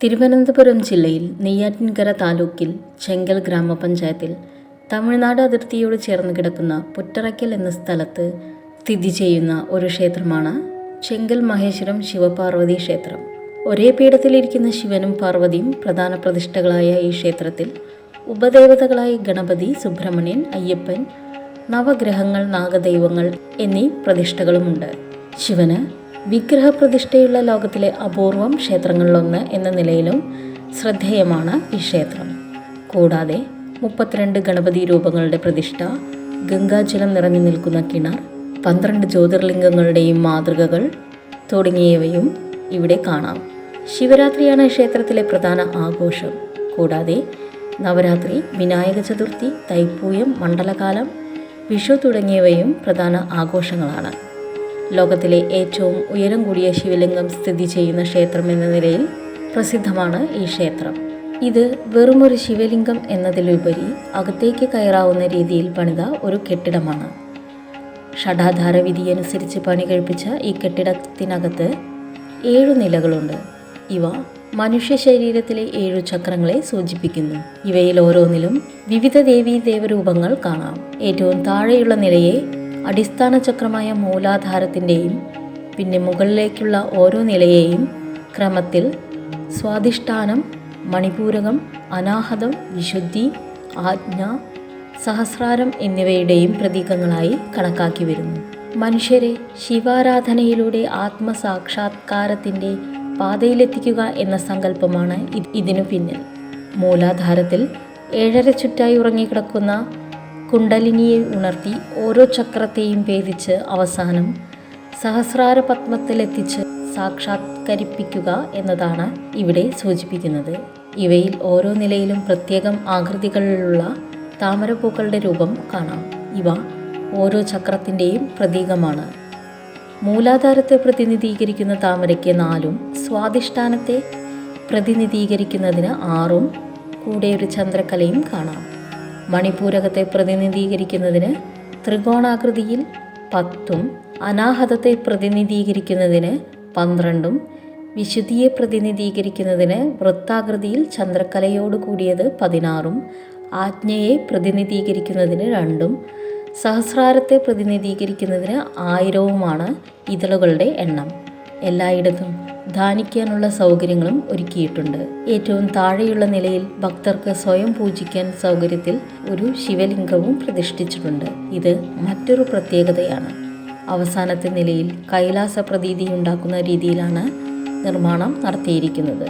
തിരുവനന്തപുരം ജില്ലയിൽ നെയ്യാറ്റിൻകര താലൂക്കിൽ ചെങ്കൽ ഗ്രാമപഞ്ചായത്തിൽ തമിഴ്നാട് അതിർത്തിയോട് ചേർന്ന് കിടക്കുന്ന പുറ്ററയ്ക്കൽ എന്ന സ്ഥലത്ത് സ്ഥിതി ചെയ്യുന്ന ഒരു ക്ഷേത്രമാണ് ചെങ്കൽ മഹേശ്വരം ശിവപാർവതി ക്ഷേത്രം. ഒരേ പീഠത്തിലിരിക്കുന്ന ശിവനും പാർവതിയും പ്രധാന പ്രതിഷ്ഠകളായ ഈ ക്ഷേത്രത്തിൽ ഉപദേവതകളായി ഗണപതി, സുബ്രഹ്മണ്യൻ, അയ്യപ്പൻ, നവഗ്രഹങ്ങൾ, നാഗദൈവങ്ങൾ എന്നീ പ്രതിഷ്ഠകളുമുണ്ട്. ശിവന് വിഗ്രഹപ്രതിഷ്ഠയുള്ള ലോകത്തിലെ അപൂർവം ക്ഷേത്രങ്ങളിലൊന്ന് എന്ന നിലയിലും ശ്രദ്ധേയമാണ് ഈ ക്ഷേത്രം. കൂടാതെ 32 ഗണപതി രൂപങ്ങളുടെ പ്രതിഷ്ഠ, ഗംഗാജലം നിറഞ്ഞു നിൽക്കുന്ന കിണർ, 12 ജ്യോതിർലിംഗങ്ങളുടെയും മാതൃകകൾ തുടങ്ങിയവയും ഇവിടെ കാണാം. ശിവരാത്രിയാണ് ക്ഷേത്രത്തിലെ പ്രധാന ആഘോഷം. കൂടാതെ നവരാത്രി, വിനായക ചതുർത്ഥി, തൈപ്പൂയം, മണ്ഡലകാലം, വിഷു തുടങ്ങിയവയും പ്രധാന ആഘോഷങ്ങളാണ്. ലോകത്തിലെ ഏറ്റവും ഉയരം കൂടിയ ശിവലിംഗം സ്ഥിതി ചെയ്യുന്ന ക്ഷേത്രം എന്ന നിലയിൽ പ്രസിദ്ധമാണ് ഈ ക്ഷേത്രം. ഇത് വെറുമൊരു ശിവലിംഗം എന്നതിലുപരി അകത്തേക്ക് കയറാവുന്ന രീതിയിൽ പണിത ഒരു കെട്ടിടമാണ്. ഷഡാധാര വിധിയനുസരിച്ച് പണി കഴിപ്പിച്ച ഈ കെട്ടിടത്തിനകത്ത് 7 നിലകളുണ്ട്. ഇവ മനുഷ്യ ശരീരത്തിലെ 7 ചക്രങ്ങളെ സൂചിപ്പിക്കുന്നു. ഇവയിൽ ഓരോന്നിലും വിവിധ ദേവീ ദേവരൂപങ്ങൾ കാണാം. ഏറ്റവും താഴെയുള്ള നിലയെ അടിസ്ഥാന ചക്രമായ മൂലാധാരത്തിൻ്റെയും പിന്നെ മുകളിലേക്കുള്ള ഓരോ നിലയെയും ക്രമത്തിൽ സ്വാധിഷ്ഠാനം, മണിപൂരകം, അനാഹതം, വിശുദ്ധി, ആജ്ഞ, സഹസ്രാരം എന്നിവയുടെയും പ്രതീകങ്ങളായി കണക്കാക്കി വരുന്നു. മനുഷ്യരെ ശിവാരാധനയിലൂടെ ആത്മസാക്ഷാത്കാരത്തിൻ്റെ പാതയിലെത്തിക്കുക എന്ന സങ്കല്പമാണ് ഇതിനു പിന്നിൽ. മൂലാധാരത്തിൽ 7.5 ചുറ്റായി ഉറങ്ങിക്കിടക്കുന്ന കുണ്ടലിനിയെ ഉണർത്തി ഓരോ ചക്രത്തെയും ഭേദിച്ച് അവസാനം സഹസ്രാര പത്മത്തിലെത്തിച്ച് സാക്ഷാത്കരിപ്പിക്കുക എന്നതാണ് ഇവിടെ സൂചിപ്പിക്കുന്നത്. ഇവയിൽ ഓരോ നിലയിലും പ്രത്യേകം ആകൃതികളിലുള്ള താമരപ്പൂക്കളുടെ രൂപം കാണാം. ഇവ ഓരോ ചക്രത്തിൻ്റെയും പ്രതീകമാണ്. മൂലാധാരത്തെ പ്രതിനിധീകരിക്കുന്ന താമരയ്ക്ക് 4, സ്വാധിഷ്ഠാനത്തെ പ്രതിനിധീകരിക്കുന്നതിന് 6 കൂടെ ഒരു ചന്ദ്രക്കലയും കാണാം. മണിപൂരകത്തെ പ്രതിനിധീകരിക്കുന്നതിന് ത്രികോണാകൃതിയിൽ 10, അനാഹതത്തെ പ്രതിനിധീകരിക്കുന്നതിന് 12, വിശുദ്ധിയെ പ്രതിനിധീകരിക്കുന്നതിന് വൃത്താകൃതിയിൽ ചന്ദ്രക്കലയോട് കൂടിയത് 16, ആജ്ഞയെ പ്രതിനിധീകരിക്കുന്നതിന് 2, സഹസ്രാരത്തെ പ്രതിനിധീകരിക്കുന്നതിന് 1000 ഇതളുകളുടെ എണ്ണം. എല്ലായിടത്തും ധ്യാനിക്കാനുള്ള സൗകര്യങ്ങളും ഒരുക്കിയിട്ടുണ്ട്. ഏറ്റവും താഴെയുള്ള നിലയിൽ ഭക്തർക്ക് സ്വയം പൂജിക്കാൻ സൗകര്യത്തിൽ ഒരു ശിവലിംഗവും പ്രതിഷ്ഠിച്ചിട്ടുണ്ട്. ഇത് മറ്റൊരു പ്രത്യേകതയാണ്. അവസാനത്തെ നിലയിൽ കൈലാസ പ്രതീതിയുണ്ടാക്കുന്ന രീതിയിലാണ് നിർമ്മാണം നടത്തിയിരിക്കുന്നത്.